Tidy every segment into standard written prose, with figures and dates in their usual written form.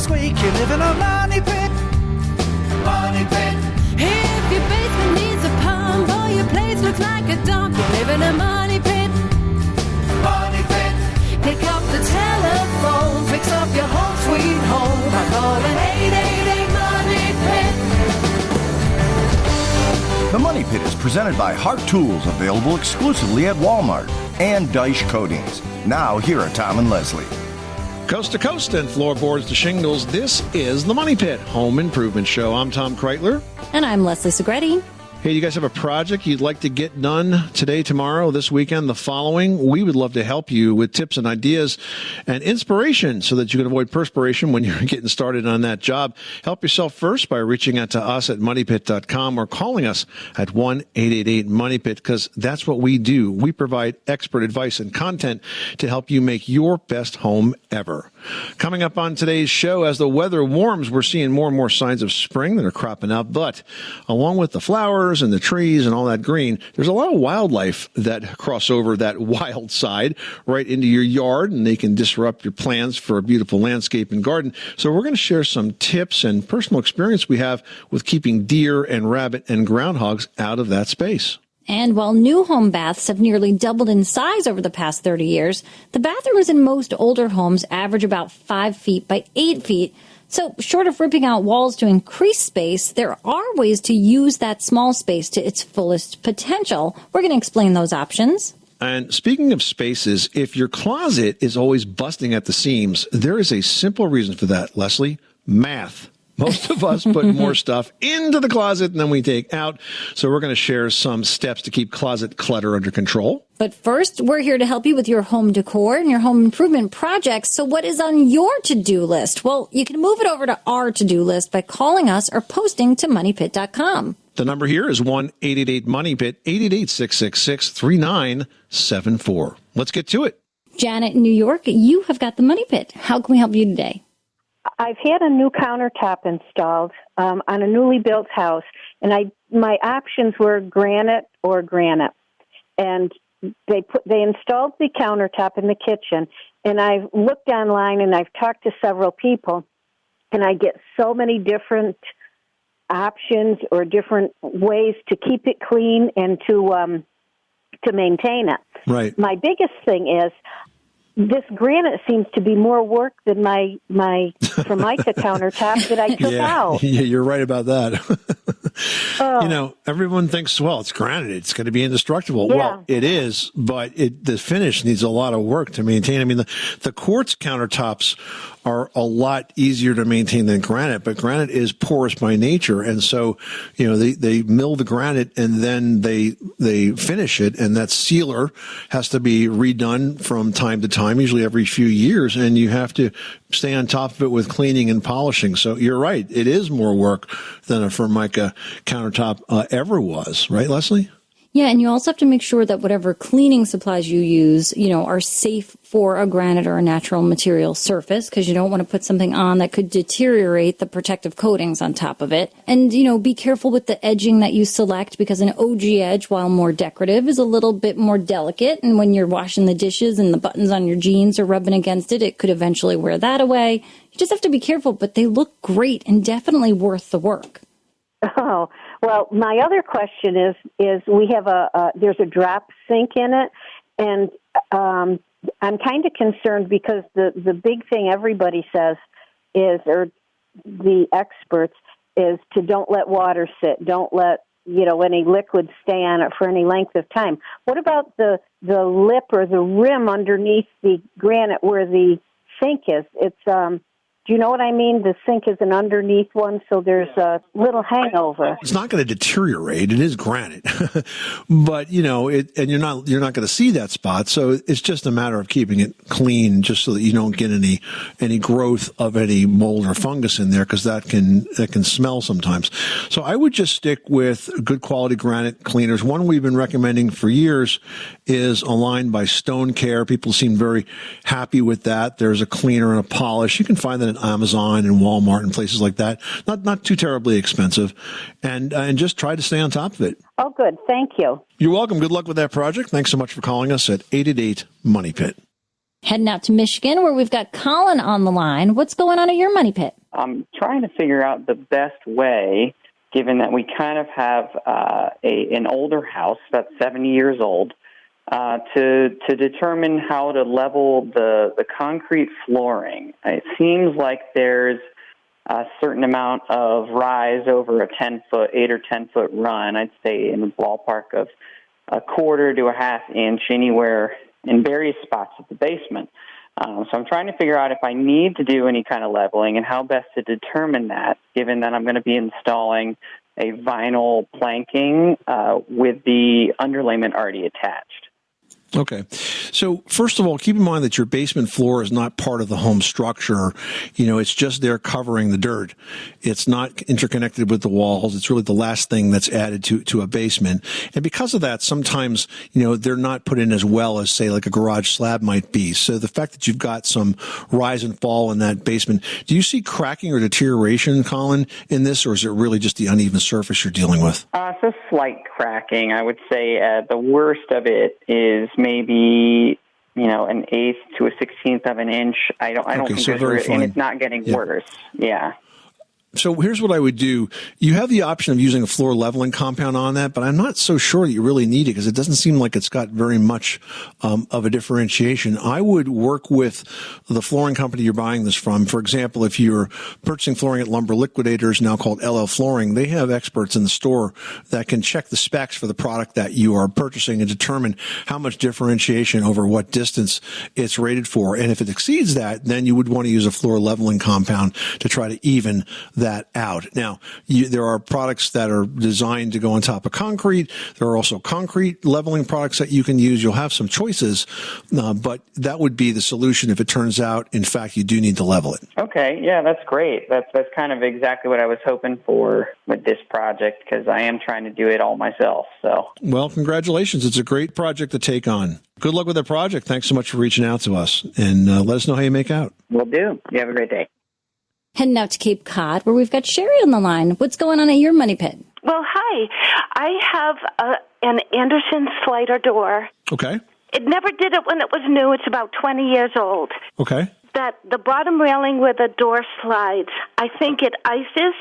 week, you live in a money pit. Money pit. If your basement needs a pump or your place looks like a dump, you live in a money pit. Money pit. Pick up the telephone, fix up your home sweet home by calling 888 Money Pit. The Money Pit is presented by Hart Tools, available exclusively at Walmart, and Dyche Coatings. Now, here are Tom and Leslie. Coast to coast and floorboards to shingles, this is the Money Pit Home Improvement Show. I'm Tom Kreitler. And I'm Leslie Segretti. Hey, you guys have a project you'd like to get done today, tomorrow, this weekend, the following? We would love to help you with tips and ideas and inspiration so that you can avoid perspiration when you're getting started on that job. Help yourself first by reaching out to us at moneypit.com or calling us at 1-888-MONEYPIT, because that's what we do. We provide expert advice and content to help you make your best home ever. Coming up on today's show, as the weather warms, we're seeing more and more signs of spring that are cropping up. But along with the flowers and the trees and all that green, there's a lot of wildlife that cross over that wild side right into your yard, and they can disrupt your plans for a beautiful landscape and garden. So we're going to share some tips and personal experience we have with keeping deer and rabbit and groundhogs out of that space. And while new home baths have nearly doubled in size over the past 30 years, the bathrooms in most older homes average about 5 feet by 8 feet. So short of ripping out walls to increase space, there are ways to use that small space to its fullest potential. We're going to explain those options. And speaking of spaces, if your closet is always busting at the seams, there is a simple reason for that, Leslie: math. Most of us put more stuff into the closet than we take out. So we're going to share some steps to keep closet clutter under control. But first, we're here to help you with your home decor and your home improvement projects. So what is on your to-do list? Well, you can move it over to our to-do list by calling us or posting to moneypit.com. The number here is 1-888-MONEYPIT, 888-666-3974. Let's get to it. Janet in New York, you have got the Money Pit. How can we help you today? I've had a new countertop installed on a newly built house, and my options were granite or granite. And they installed the countertop in the kitchen, and I've looked online and I've talked to several people, and I get so many different options or different ways to keep it clean and to maintain it. Right. My biggest thing is, this granite seems to be more work than my Formica countertop that I took out. Yeah, you're right about that. Oh. You know, everyone thinks, well, it's granite, it's going to be indestructible. Yeah. Well, it is, but the finish needs a lot of work to maintain. I mean, the quartz countertops are a lot easier to maintain than granite, but granite is porous by nature. And so, you know, they mill the granite and then they finish it, and that sealer has to be redone from time to time, usually every few years, and you have to stay on top of it with cleaning and polishing. So you're right. It is more work than a Formica countertop ever was. Right, Leslie? Yeah, and you also have to make sure that whatever cleaning supplies you use, are safe for a granite or a natural material surface, because you don't want to put something on that could deteriorate the protective coatings on top of it. And, be careful with the edging that you select, because an OG edge, while more decorative, is a little bit more delicate. And when you're washing the dishes and the buttons on your jeans are rubbing against it, it could eventually wear that away. You just have to be careful, but they look great and definitely worth the work. Oh, well, my other question is we have there's a drop sink in it, and I'm kind of concerned because the big thing everybody says is, or the experts, is to don't let water sit, don't let any liquid stay on it for any length of time. What about the lip or the rim underneath the granite where the sink is? It's do you know what I mean? The sink is an underneath one, so there's a little hangover. It's not going to deteriorate. It is granite, but and you're not going to see that spot. So it's just a matter of keeping it clean, just so that you don't get any growth of any mold or fungus in there, because that can smell sometimes. So I would just stick with good quality granite cleaners. One we've been recommending for years is a line by Stone Care. People seem very happy with that. There's a cleaner and a polish. You can find that at Amazon and Walmart and places like that. Not too terribly expensive, and just try to stay on top of it. Oh, good. Thank you. You're welcome. Good luck with that project. Thanks so much for calling us at 888-MONEYPIT. Heading out to Michigan, where we've got Colin on the line. What's going on at your money pit? I'm trying to figure out the best way, given that we kind of have an older house that's 70 years old, to determine how to level the concrete flooring. It seems like there's a certain amount of rise over a 8 or 10 foot run. I'd say in the ballpark of a quarter to a half inch anywhere in various spots of the basement. So I'm trying to figure out if I need to do any kind of leveling and how best to determine that, given that I'm going to be installing a vinyl planking with the underlayment already attached. Okay. So first of all, keep in mind that your basement floor is not part of the home structure. It's just there covering the dirt. It's not interconnected with the walls. It's really the last thing that's added to a basement. And because of that, sometimes, they're not put in as well as, say, like a garage slab might be. So the fact that you've got some rise and fall in that basement, do you see cracking or deterioration, Colin, in this, or is it really just the uneven surface you're dealing with? It's a slight cracking. I would say the worst of it is maybe, an 1/8 to a 1/16 of an inch. I don't think so there's, and it's not getting worse. Yeah. So here's what I would do. You have the option of using a floor leveling compound on that, but I'm not so sure that you really need it because it doesn't seem like it's got very much of a differentiation. I would work with the flooring company you're buying this from. For example, if you're purchasing flooring at Lumber Liquidators, now called LL Flooring, they have experts in the store that can check the specs for the product that you are purchasing and determine how much differentiation over what distance it's rated for. And if it exceeds that, then you would want to use a floor leveling compound to try to even that out. Now, there are products that are designed to go on top of concrete. There are also concrete leveling products that you can use. You'll have some choices, but that would be the solution if it turns out, in fact, you do need to level it. Okay, yeah, that's great. That's kind of exactly what I was hoping for with this project because I am trying to do it all myself. So, well, congratulations. It's a great project to take on. Good luck with the project. Thanks so much for reaching out to us, and let us know how you make out. Will do. You have a great day. Heading out to Cape Cod, where we've got Sherry on the line. What's going on at your money pit? Well, hi. I have an Anderson slider door. Okay. It never did it when it was new. It's about 20 years old. Okay. That the bottom railing where the door slides, I think it ices,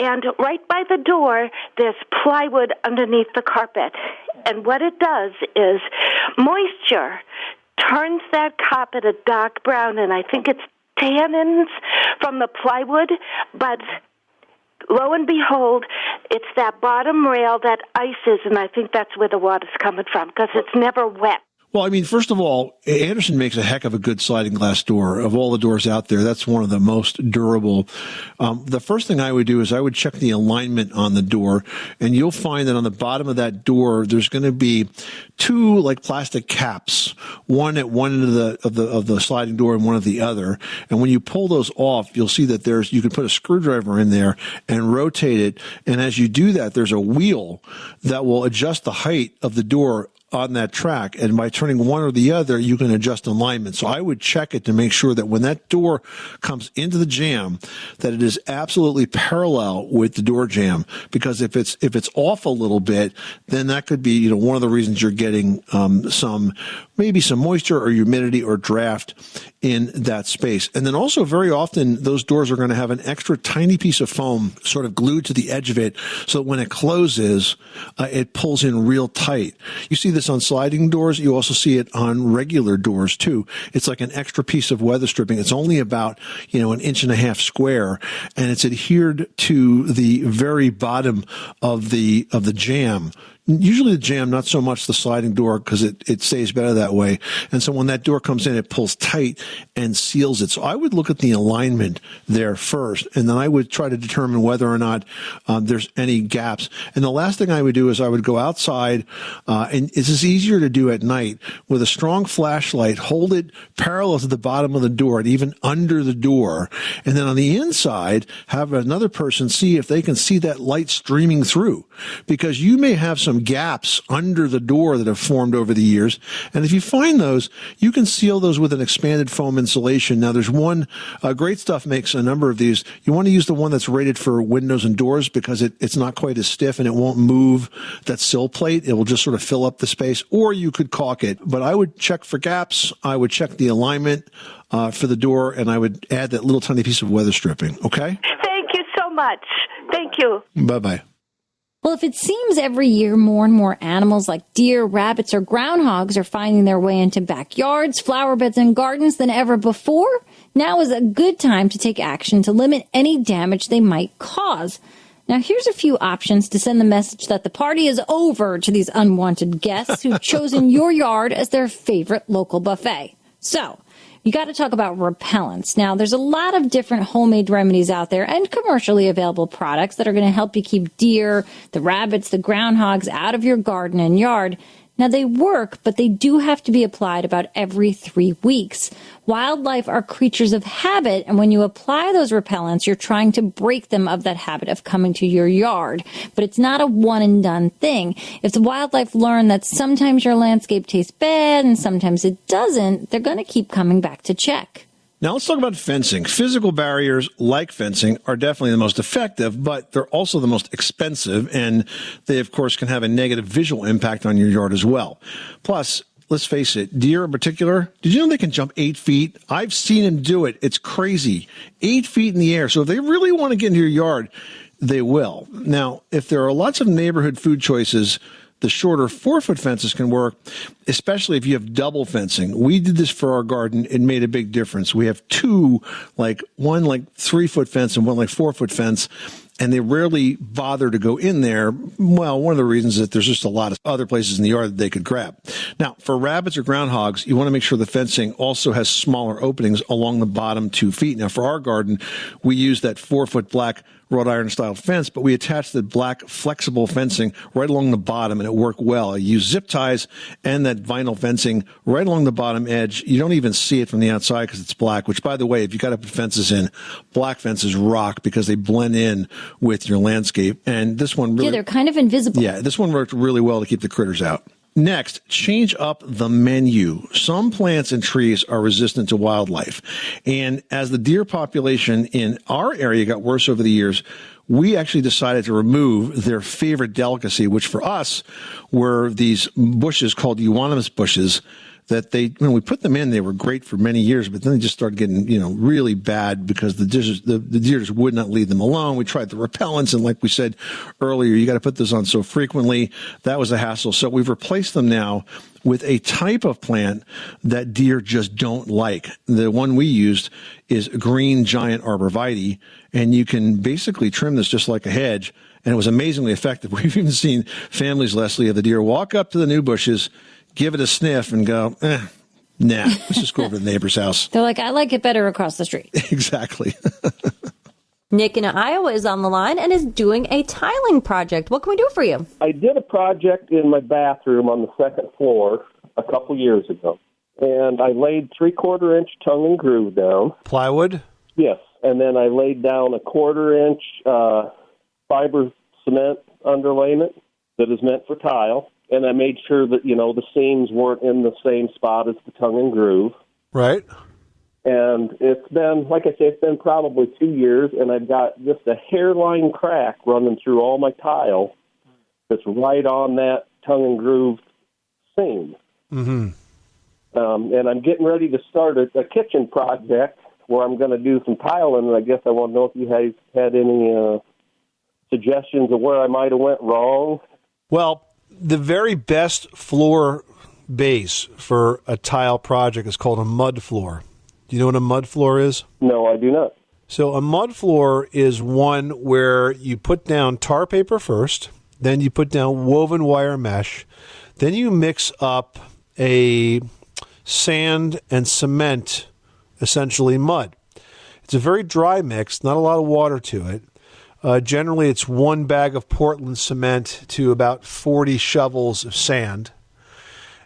and right by the door, there's plywood underneath the carpet. And what it does is moisture turns that carpet a dark brown, and I think it's tannins from the plywood, but lo and behold, it's that bottom rail that ices, and I think that's where the water's coming from because it's never wet. Well, I mean, first of all, Anderson makes a heck of a good sliding glass door. Of all the doors out there, that's one of the most durable. The first thing I would do is I would check the alignment on the door, and you'll find that on the bottom of that door, there's going to be two like plastic caps, one at one end of the sliding door and one at the other. And when you pull those off, you'll see that you can put a screwdriver in there and rotate it. And as you do that, there's a wheel that will adjust the height of the door on that track, and by turning one or the other, you can adjust alignment. So I would check it to make sure that when that door comes into the jamb, that it is absolutely parallel with the door jamb. Because if it's off a little bit, then that could be one of the reasons you're getting maybe some moisture or humidity or draft in that space. And then also very often those doors are going to have an extra tiny piece of foam sort of glued to the edge of it, so that when it closes, it pulls in real tight. You see this on sliding doors. You also see it on regular doors too. It's like an extra piece of weather stripping. It's only about, 1.5 inches square, and it's adhered to the very bottom of the jamb. Usually the jamb, not so much the sliding door, because it stays better that way. And so when that door comes in, it pulls tight and seals it. So I would look at the alignment there first, and then I would try to determine whether or not there's any gaps. And the last thing I would do is I would go outside, and this is easier to do at night, with a strong flashlight, hold it parallel to the bottom of the door and even under the door. And then on the inside, have another person see if they can see that light streaming through, because you may have some some gaps under the door that have formed over the years. And if you find those, you can seal those with an expanded foam insulation. Now, there's one, Great Stuff makes a number of these. You want to use the one that's rated for windows and doors because it's not quite as stiff and it won't move that sill plate. It will just sort of fill up the space, or you could caulk it. But I would check for gaps. I would check the alignment for the door, and I would add that little tiny piece of weather stripping. Okay? Thank you so much. Thank you. Bye-bye. Well, if it seems every year more and more animals like deer, rabbits, or groundhogs are finding their way into backyards, flower beds, and gardens than ever before, now is a good time to take action to limit any damage they might cause. Now, here's a few options to send the message that the party is over to these unwanted guests who've chosen your yard as their favorite local buffet. So, you got to talk about repellents. Now, there's a lot of different homemade remedies out there and commercially available products that are going to help you keep deer, the rabbits, the groundhogs out of your garden and yard. Now, they work, but they do have to be applied about every 3 weeks. Wildlife are creatures of habit, and when you apply those repellents, you're trying to break them of that habit of coming to your yard. But it's not a one-and-done thing. If the wildlife learn that sometimes your landscape tastes bad and sometimes it doesn't, they're going to keep coming back to check. Now let's talk about fencing. Physical barriers like fencing are definitely the most effective, but they're also the most expensive, and they, of course, can have a negative visual impact on your yard as well. Plus, let's face it, deer in particular, did you know they can jump 8 feet? I've seen them do it. It's crazy. 8 feet in the air. So if they really want to get into your yard, they will. Now, if there are lots of neighborhood food choices, the shorter 4-foot fences can work, especially if you have double fencing. We did this for our garden. It made a big difference. We have two, one 3-foot fence and one 4-foot fence, and they rarely bother to go in there. Well, one of the reasons is that there's just a lot of other places in the yard that they could grab. Now, for rabbits or groundhogs, you want to make sure the fencing also has smaller openings along the bottom 2 feet. Now, for our garden, we use that 4-foot black wrought iron style fence, but we attached the black flexible fencing right along the bottom, and it worked well. I used zip ties and that vinyl fencing right along the bottom edge. You don't even see it from the outside because it's black, which, by the way, if you got to put fences in, black fences rock because they blend in with your landscape. And this one really... Yeah, they're kind of invisible. Yeah, this one worked really well to keep the critters out. Next, change up the menu. Some plants and trees are resistant to wildlife. And as the deer population in our area got worse over the years, we actually decided to remove their favorite delicacy, which for us were these bushes called euonymus bushes that when we put them in, they were great for many years, but then they just started getting, really bad because the deer just would not leave them alone. We tried the repellents, and like we said earlier, you got to put those on so frequently. That was a hassle. So we've replaced them now with a type of plant that deer just don't like. The one we used is green giant arborvitae, and you can basically trim this just like a hedge, and it was amazingly effective. We've even seen families, Leslie, of the deer walk up to the new bushes, give it a sniff, and go, nah, let's just go over to the neighbor's house. They're like, I like it better across the street. Exactly. Nick in Iowa is on the line and is doing a tiling project. What can we do for you? I did a project in my bathroom on the second floor a couple years ago, and I laid 3/4-inch tongue and groove down. Plywood? Yes, and then I laid down a 1/4-inch fiber cement underlayment that is meant for tile. And I made sure that, the seams weren't in the same spot as the tongue and groove. Right. And it's been, like I say, it's been probably 2 years, and I've got just a hairline crack running through all my tile that's right on that tongue and groove seam. Mm-hmm. And I'm getting ready to start a kitchen project where I'm going to do some tiling, and I guess I want to know if you guys had any suggestions of where I might have went wrong. Well, the very best floor base for a tile project is called a mud floor. Do you know what a mud floor is? No, I do not. So a mud floor is one where you put down tar paper first, then you put down woven wire mesh, then you mix up a sand and cement, essentially mud. It's a very dry mix, not a lot of water to it. Generally, it's 1 bag of Portland cement to about 40 shovels of sand.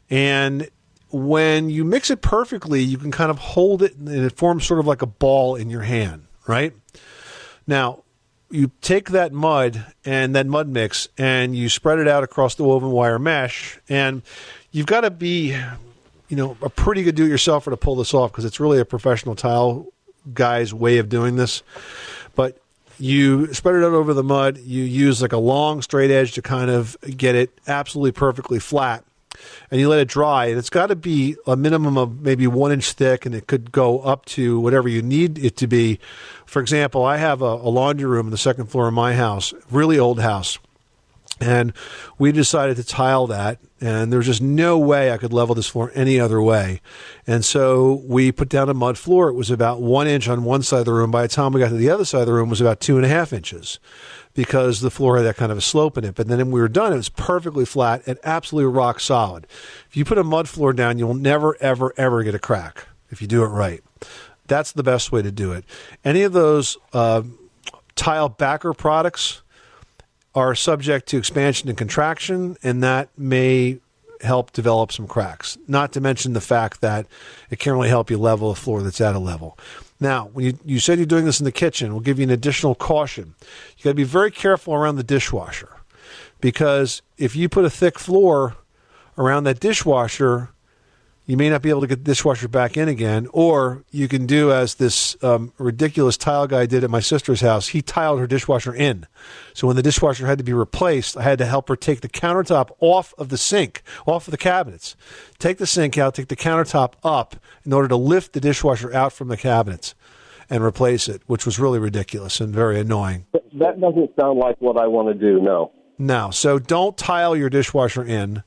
And when you mix it perfectly, you can kind of hold it, and it forms sort of like a ball in your hand, right? Now, you take that mud and that mud mix and you spread it out across the woven wire mesh, and you've got to be, a pretty good do-it-yourselfer to pull this off because it's really a professional tile guy's way of doing this. But you spread it out over the mud. You use like a long straight edge to kind of get it absolutely perfectly flat. And you let it dry. And it's got to be a minimum of maybe 1 inch thick, and it could go up to whatever you need it to be. For example, I have a laundry room on the second floor of my house, really old house. And we decided to tile that, and there's just no way I could level this floor any other way. And so we put down a mud floor. It was about 1 inch on one side of the room. By the time we got to the other side of the room, it was about 2.5 inches because the floor had that kind of a slope in it. But then when we were done, it was perfectly flat and absolutely rock solid. If you put a mud floor down, you'll never, ever, ever get a crack if you do it right. That's the best way to do it. Any of those tile backer products are subject to expansion and contraction, and that may help develop some cracks. Not to mention the fact that it can't really help you level a floor that's at a level. Now, when you said you're doing this in the kitchen, we'll give you an additional caution. You got to be very careful around the dishwasher, because if you put a thick floor around that dishwasher, you may not be able to get the dishwasher back in again, or you can do as this ridiculous tile guy did at my sister's house. He tiled her dishwasher in. So when the dishwasher had to be replaced, I had to help her take the countertop off of the sink, off of the cabinets. Take the sink out, take the countertop up in order to lift the dishwasher out from the cabinets and replace it, which was really ridiculous and very annoying. That doesn't sound like what I want to do, no. No, so don't tile your dishwasher in.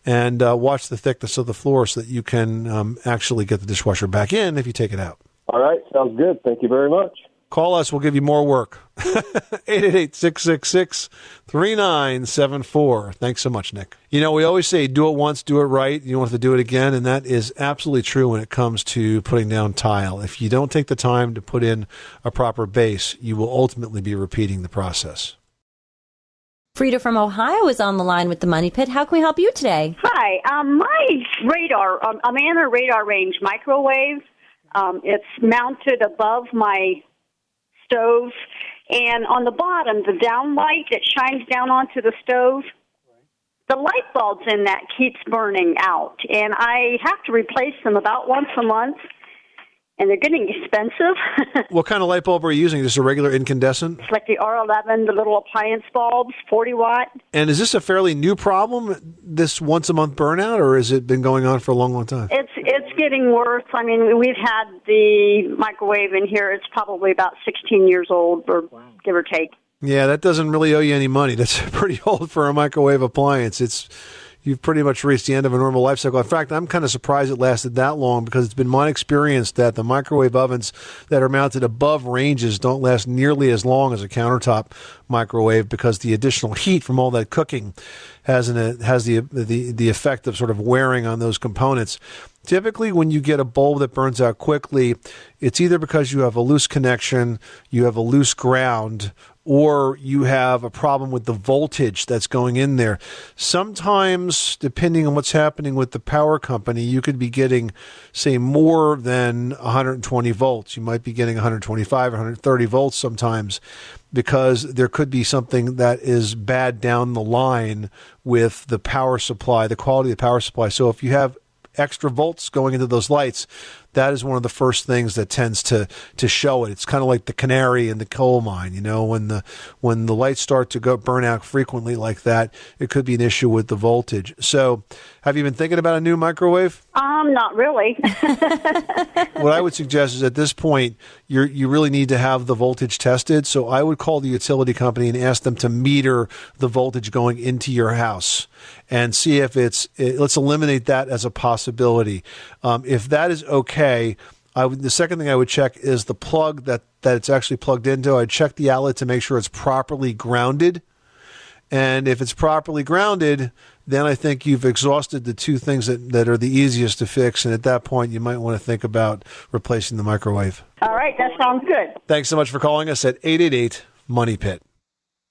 And watch the thickness of the floor so that you can actually get the dishwasher back in if you take it out. All right. Sounds good. Thank you very much. Call us. We'll give you more work. 888-666-3974. Thanks so much, Nick. We always say do it once, do it right. You don't have to do it again. And that is absolutely true when it comes to putting down tile. If you don't take the time to put in a proper base, you will ultimately be repeating the process. Frida from Ohio is on the line with the Money Pit. How can we help you today? Hi. My radar, I'm in a radar range microwave. It's mounted above my stove. And on the bottom, the down light that shines down onto the stove, the light bulbs in that keeps burning out. And I have to replace them about once a month. And they're getting expensive. What kind of light bulb are you using? Just a regular incandescent? It's like the R11, the little appliance bulbs, 40 watt. And is this a fairly new problem, this once-a-month burnout, or has it been going on for a long, long time? It's getting worse. I mean, we've had the microwave in here. It's probably about 16 years old, or give or take. Yeah, that doesn't really owe you any money. That's pretty old for a microwave appliance. You've pretty much reached the end of a normal life cycle. In fact, I'm kind of surprised it lasted that long because it's been my experience that the microwave ovens that are mounted above ranges don't last nearly as long as a countertop microwave because the additional heat from all that cooking has the effect of sort of wearing on those components. Typically, when you get a bulb that burns out quickly, it's either because you have a loose connection, you have a loose ground, or you have a problem with the voltage that's going in there. Sometimes, depending on what's happening with the power company, you could be getting, say, more than 120 volts. You might be getting 125 or 130 volts sometimes because there could be something that is bad down the line with the power supply, the quality of the power supply. So if you have extra volts going into those lights, that is one of the first things that tends to show it. It's kind of like the canary in the coal mine. When the lights start to burn out frequently like that, it could be an issue with the voltage. So have you been thinking about a new microwave? Not really. What I would suggest is at this point, you really need to have the voltage tested. So I would call the utility company and ask them to meter the voltage going into your house and see if let's eliminate that as a possibility. If that is okay, the second thing I would check is the plug that it's actually plugged into. I'd check the outlet to make sure it's properly grounded. And if it's properly grounded, then I think you've exhausted the two things that are the easiest to fix. And at that point, you might want to think about replacing the microwave. All right, that sounds good. Thanks so much for calling us at 888-MONEY-PIT.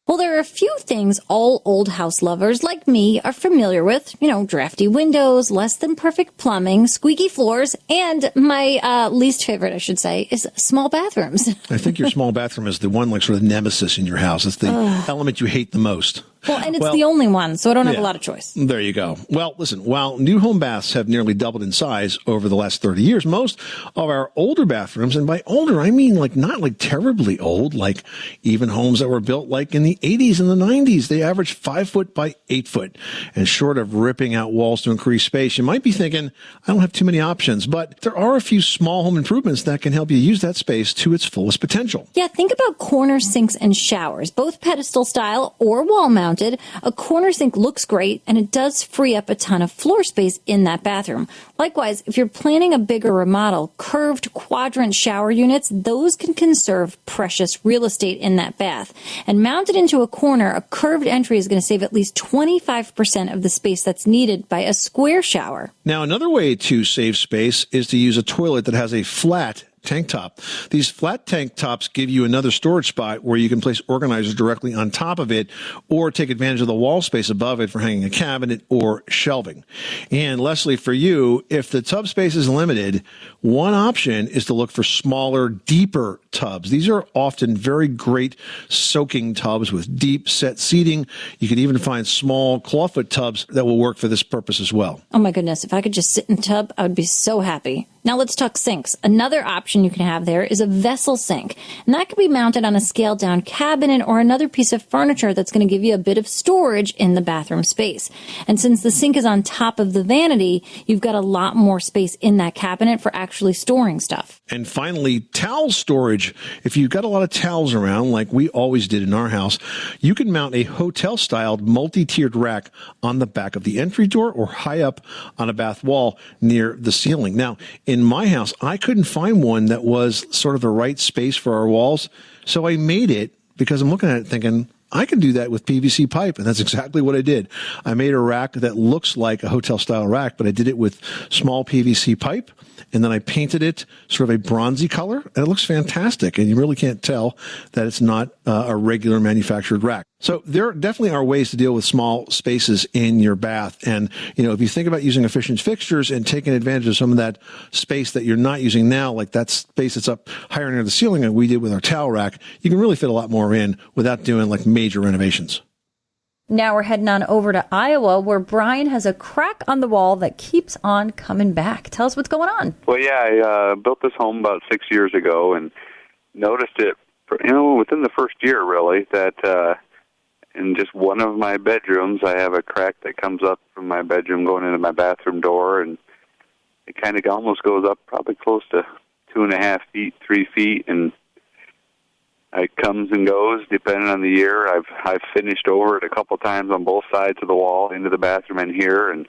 Well, there are a few things all old house lovers like me are familiar with. Drafty windows, less than perfect plumbing, squeaky floors, and my least favorite, I should say, is small bathrooms. I think your small bathroom is the one sort of nemesis in your house. It's the element you hate the most. Well, and it's the only one, so I don't have a lot of choice. There you go. Well, listen, while new home baths have nearly doubled in size over the last 30 years, most of our older bathrooms, and by older, I mean not terribly old, like even homes that were built like in the 80s and the 90s, they average 5 foot by 8 foot. And short of ripping out walls to increase space, you might be thinking, I don't have too many options, but there are a few small home improvements that can help you use that space to its fullest potential. Yeah, think about corner sinks and showers, both pedestal style or wall mounted. A corner sink looks great, and it does free up a ton of floor space in that bathroom. Likewise, if you're planning a bigger remodel, curved quadrant shower units, those can conserve precious real estate in that bath. And mounted into a corner, a curved entry is going to save at least 25% of the space that's needed by a square shower. Now, another way to save space is to use a toilet that has a flat tank top. These flat tank tops give you another storage spot where you can place organizers directly on top of it or take advantage of the wall space above it for hanging a cabinet or shelving. And Leslie, for you, if the tub space is limited, one option is to look for smaller, deeper tubs. These are often very great soaking tubs with deep set seating. You can even find small clawfoot tubs that will work for this purpose as well. Oh my goodness, if I could just sit in the tub, I would be so happy. Now let's talk sinks. Another option you can have there is a vessel sink. And that can be mounted on a scaled down cabinet or another piece of furniture that's going to give you a bit of storage in the bathroom space. And since the sink is on top of the vanity, you've got a lot more space in that cabinet for actually storing stuff. And finally, towel storage. If you've got a lot of towels around, like we always did in our house, you can mount a hotel-styled multi-tiered rack on the back of the entry door or high up on a bath wall near the ceiling. Now, in my house, I couldn't find one that was sort of the right space for our walls, so I made it because I'm looking at it thinking, I can do that with PVC pipe, and that's exactly what I did. I made a rack that looks like a hotel-style rack, but I did it with small PVC pipe, and then I painted it sort of a bronzy color, and it looks fantastic, and you really can't tell that it's not a regular manufactured rack. So there definitely are ways to deal with small spaces in your bath, and if you think about using efficient fixtures and taking advantage of some of that space that you're not using now, like that space that's up higher near the ceiling, like we did with our towel rack, you can really fit a lot more in without doing like major renovations. Now we're heading on over to Iowa, where Brian has a crack on the wall that keeps on coming back. Tell us what's going on. Well, yeah, I built this home about 6 years ago and noticed it, within the first year, really, that in just one of my bedrooms, I have a crack that comes up from my bedroom going into my bathroom door, and it kind of almost goes up probably close to 2.5 feet, 3 feet, and it comes and goes depending on the year. I've finished over it a couple times on both sides of the wall, into the bathroom and here, and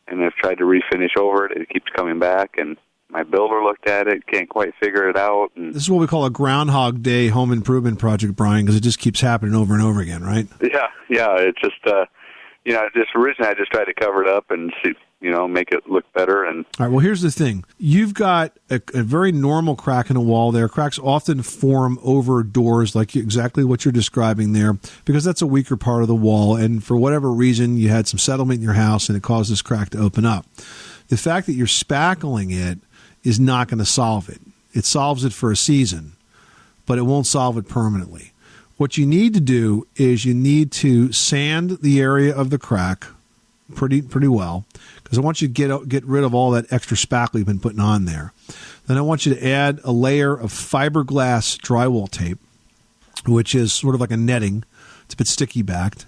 I've tried to refinish over it. It keeps coming back, and my builder looked at it, can't quite figure it out. And this is what we call a Groundhog Day home improvement project, Brian, because it just keeps happening over and over again, right? Yeah. It's just, just originally I just tried to cover it up and see, make it look better. And all right, well, here's the thing. You've got a very normal crack in a wall there. Cracks often form over doors, like exactly what you're describing there, because that's a weaker part of the wall. And for whatever reason, you had some settlement in your house and it caused this crack to open up. The fact that you're spackling it is not going to solve it. It solves it for a season, but it won't solve it permanently. What you need to do is you need to sand the area of the crack pretty well, because I want you to get rid of all that extra spackle you've been putting on there. Then I want you to add a layer of fiberglass drywall tape, which is sort of like a netting. It's a bit sticky backed.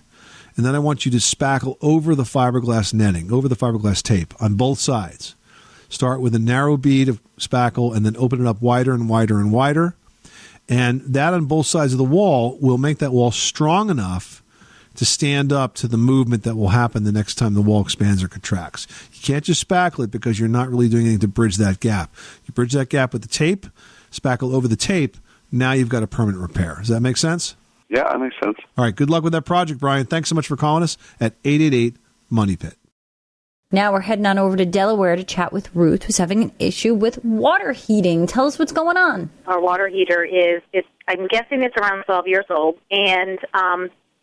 And then I want you to spackle over the fiberglass netting, over the fiberglass tape on both sides. Start with a narrow bead of spackle and then open it up wider and wider and wider. And that on both sides of the wall will make that wall strong enough to stand up to the movement that will happen the next time the wall expands or contracts. You can't just spackle it because you're not really doing anything to bridge that gap. You bridge that gap with the tape, spackle over the tape, now you've got a permanent repair. Does that make sense? Yeah, that makes sense. All right, good luck with that project, Brian. Thanks so much for calling us at 888-MONEY-PIT. Now we're heading on over to Delaware to chat with Ruth, who's having an issue with water heating. Tell us what's going on. Our water heater I'm guessing it's around 12 years old, and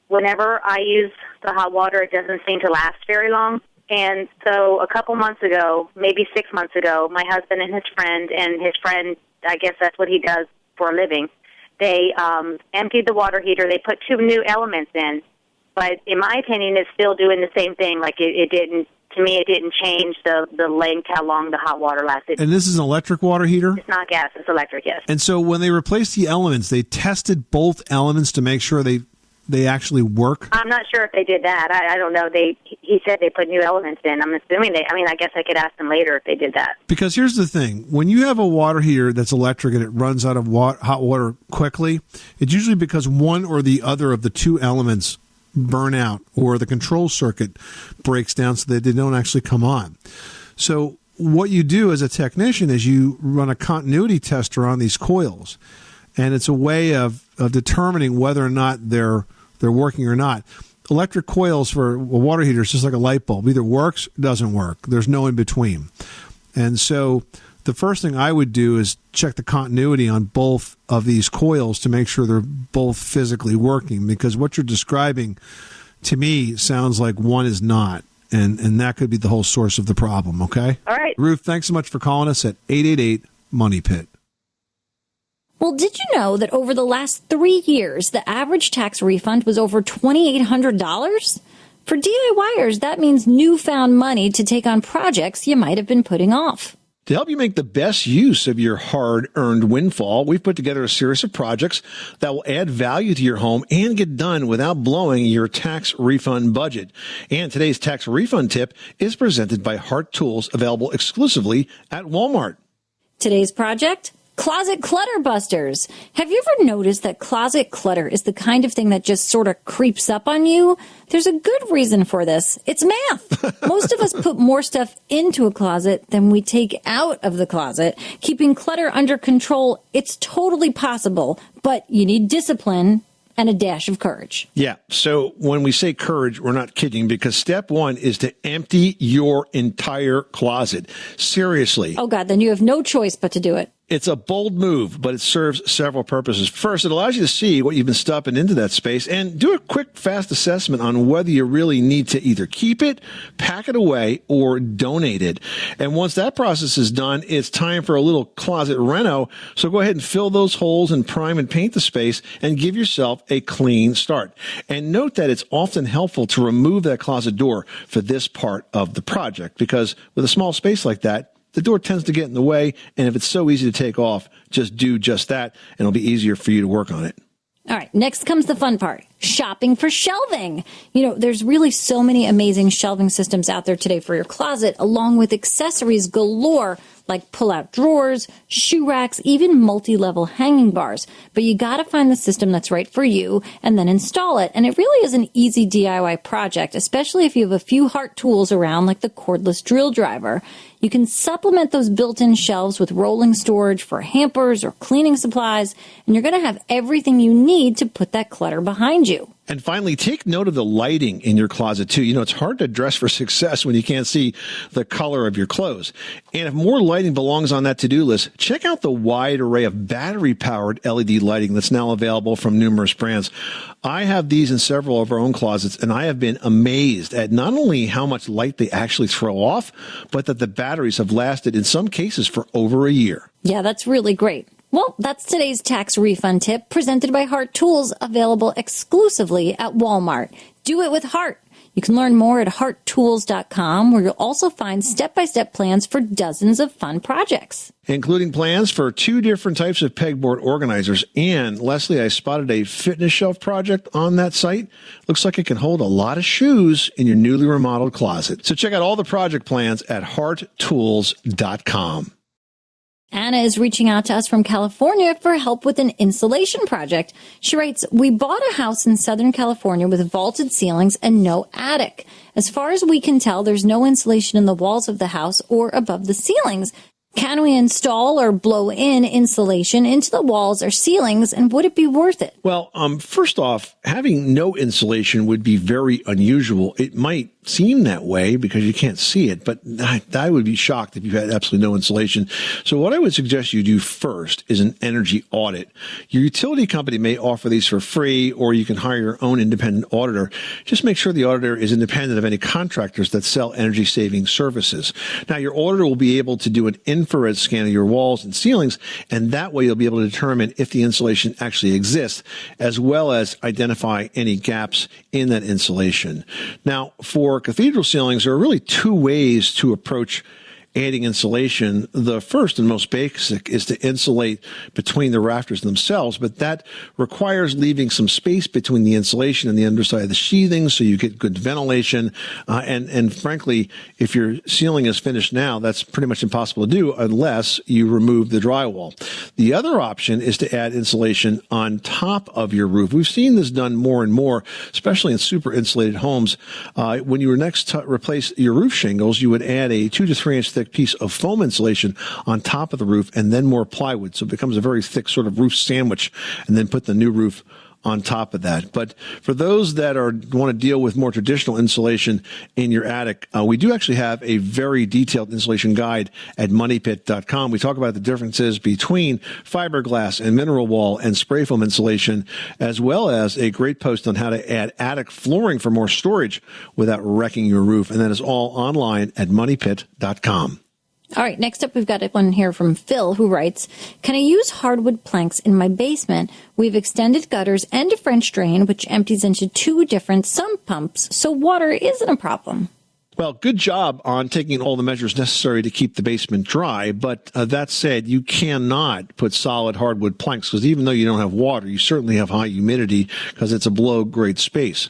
whenever I use the hot water, it doesn't seem to last very long. And so a couple months ago, maybe 6 months ago, my husband and his friend, I guess that's what he does for a living, they emptied the water heater. They put 2 new elements in, but in my opinion, it's still doing the same thing. Like it didn't. To me, it didn't change the length, how long the hot water lasted. And this is an electric water heater? It's not gas, it's electric, yes. And so when they replaced the elements, they tested both elements to make sure they actually work? I'm not sure if they did that. I don't know. He said they put new elements in. I'm assuming I guess I could ask them later if they did that. Because here's the thing. When you have a water heater that's electric and it runs out of hot water quickly, it's usually because one or the other of the 2 elements burn out or the control circuit breaks down so that they don't actually come on. So what you do as a technician is you run a continuity tester on these coils, and it's a way of determining whether or not they're working or not. Electric coils for a water heater is just like a light bulb. Either works or doesn't work. There's no in between. And so the first thing I would do is check the continuity on both of these coils to make sure they're both physically working, because what you're describing to me sounds like one is not, and that could be the whole source of the problem, okay? All right. Ruth, thanks so much for calling us at 888-MONEY-PIT. Well, did you know that over the last 3 years, the average tax refund was over $2,800? For DIYers, that means newfound money to take on projects you might have been putting off. To help you make the best use of your hard-earned windfall, we've put together a series of projects that will add value to your home and get done without blowing your tax refund budget. And today's tax refund tip is presented by Hart Tools, available exclusively at Walmart. Today's project? Closet clutter busters. Have you ever noticed that closet clutter is the kind of thing that just sort of creeps up on you? There's a good reason for this. It's math. Most of us put more stuff into a closet than we take out of the closet. Keeping clutter under control, it's totally possible, but you need discipline and a dash of courage. Yeah. So when we say courage, we're not kidding, because step 1 is to empty your entire closet. Seriously. Oh, God, then you have no choice but to do it. It's a bold move, but it serves several purposes. First, it allows you to see what you've been stuffing into that space and do a quick, fast assessment on whether you really need to either keep it, pack it away, or donate it. And once that process is done, it's time for a little closet reno. So go ahead and fill those holes and prime and paint the space and give yourself a clean start. And note that it's often helpful to remove that closet door for this part of the project, because with a small space like that, the door tends to get in the way, and if it's so easy to take off, just do just that, and it'll be easier for you to work on it. All right, next comes the fun part, shopping for shelving. You know, there's really so many amazing shelving systems out there today for your closet, along with accessories galore, like pull-out drawers, shoe racks, even multi-level hanging bars. But you got to find the system that's right for you and then install it. And it really is an easy DIY project, especially if you have a few Hart tools around, like the cordless drill driver. You can supplement those built-in shelves with rolling storage for hampers or cleaning supplies, and you're going to have everything you need to put that clutter behind you. And finally, take note of the lighting in your closet, too. You know, it's hard to dress for success when you can't see the color of your clothes. And if more lighting belongs on that to-do list, check out the wide array of battery-powered LED lighting that's now available from numerous brands. I have these in several of our own closets, and I have been amazed at not only how much light they actually throw off, but that the batteries have lasted, in some cases, for over a year. Yeah, that's really great. Well, that's today's tax refund tip presented by Hart Tools, available exclusively at Walmart. Do it with Hart. You can learn more at HartTools.com, where you'll also find step-by-step plans for dozens of fun projects, including plans for 2 different types of pegboard organizers. And Leslie, I spotted a fitness shelf project on that site. Looks like it can hold a lot of shoes in your newly remodeled closet. So check out all the project plans at HartTools.com. Anna is reaching out to us from California for help with an insulation project. She writes, we bought a house in Southern California with vaulted ceilings and no attic. As far as we can tell, there's no insulation in the walls of the house or above the ceilings. Can we install or blow in insulation into the walls or ceilings, and would it be worth it? Well, first off, having no insulation would be very unusual. It might seem that way because you can't see it, but I would be shocked if you had absolutely no insulation. So what I would suggest you do first is an energy audit. Your utility company may offer these for free, or you can hire your own independent auditor. Just make sure the auditor is independent of any contractors that sell energy saving services. Now, your auditor will be able to do an infrared scan of your walls and ceilings, and that way you'll be able to determine if the insulation actually exists, as well as identify any gaps in that insulation. Now, for cathedral ceilings, there are really two ways to approach adding insulation. The first and most basic is to insulate between the rafters themselves, but that requires leaving some space between the insulation and the underside of the sheathing so you get good ventilation. And frankly, if your ceiling is finished now, that's pretty much impossible to do unless you remove the drywall. The other option is to add insulation on top of your roof. We've seen this done more and more, especially in super insulated homes. When you were next to replace your roof shingles, you would add a 2 to 3 inch thick piece of foam insulation on top of the roof and then more plywood. So it becomes a very thick sort of roof sandwich, and then put the new roof on top of that. But for those that want to deal with more traditional insulation in your attic, we do actually have a very detailed insulation guide at moneypit.com. We talk about the differences between fiberglass and mineral wall and spray foam insulation, as well as a great post on how to add attic flooring for more storage without wrecking your roof. And that is all online at moneypit.com. All right, next up, we've got one here from Phil, who writes, can I use hardwood planks in my basement? We've extended gutters and a French drain, which empties into 2 different sump pumps, so water isn't a problem. Well, good job on taking all the measures necessary to keep the basement dry. But that said, you cannot put solid hardwood planks, because even though you don't have water, you certainly have high humidity because it's a below-grade space.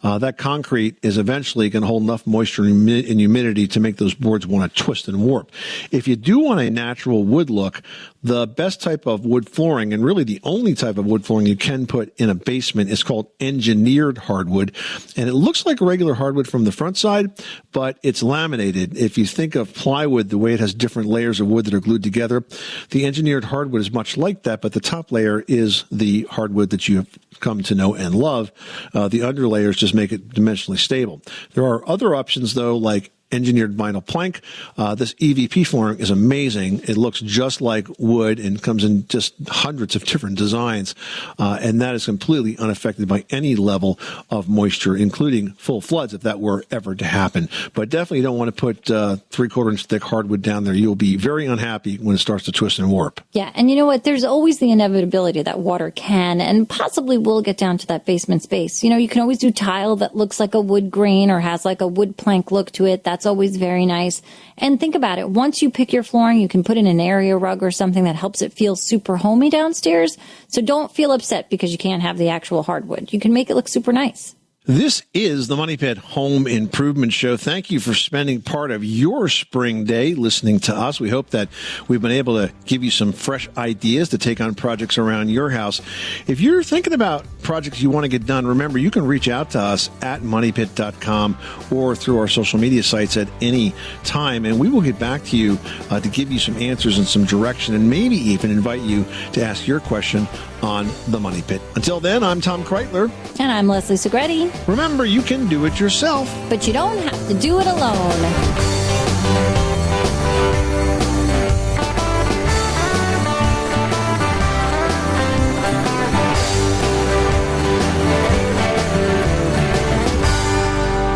That concrete is eventually going to hold enough moisture and humidity to make those boards want to twist and warp. If you do want a natural wood look, the best type of wood flooring, and really the only type of wood flooring you can put in a basement, is called engineered hardwood. And it looks like regular hardwood from the front side, but it's laminated. If you think of plywood, the way it has different layers of wood that are glued together, the engineered hardwood is much like that, but the top layer is the hardwood that you have come to know and love. The underlayers just make it dimensionally stable. There are other options, though, like engineered vinyl plank. This EVP flooring is amazing. It looks just like wood and comes in just hundreds of different designs. And that is completely unaffected by any level of moisture, including full floods if that were ever to happen. But definitely don't want to put 3/4 inch thick hardwood down there. You'll be very unhappy when it starts to twist and warp. Yeah, and you know what? There's always the inevitability that water can and possibly will get down to that basement space. You know, you can always do tile that looks like a wood grain or has like a wood plank look to it. That's always very nice. And think about it. Once you pick your flooring, you can put in an area rug or something that helps it feel super homey downstairs. So don't feel upset because you can't have the actual hardwood. You can make it look super nice. This is the Money Pit Home Improvement Show. Thank you for spending part of your spring day listening to us. We hope that we've been able to give you some fresh ideas to take on projects around your house. If you're thinking about projects you want to get done, remember, you can reach out to us at moneypit.com or through our social media sites at any time, and we will get back to you to give you some answers and some direction, and maybe even invite you to ask your question on the Money Pit. Until then, I'm Tom Kreitler. And I'm Leslie Segretti. Remember, you can do it yourself, but you don't have to do it alone.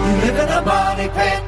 You live in a money pit.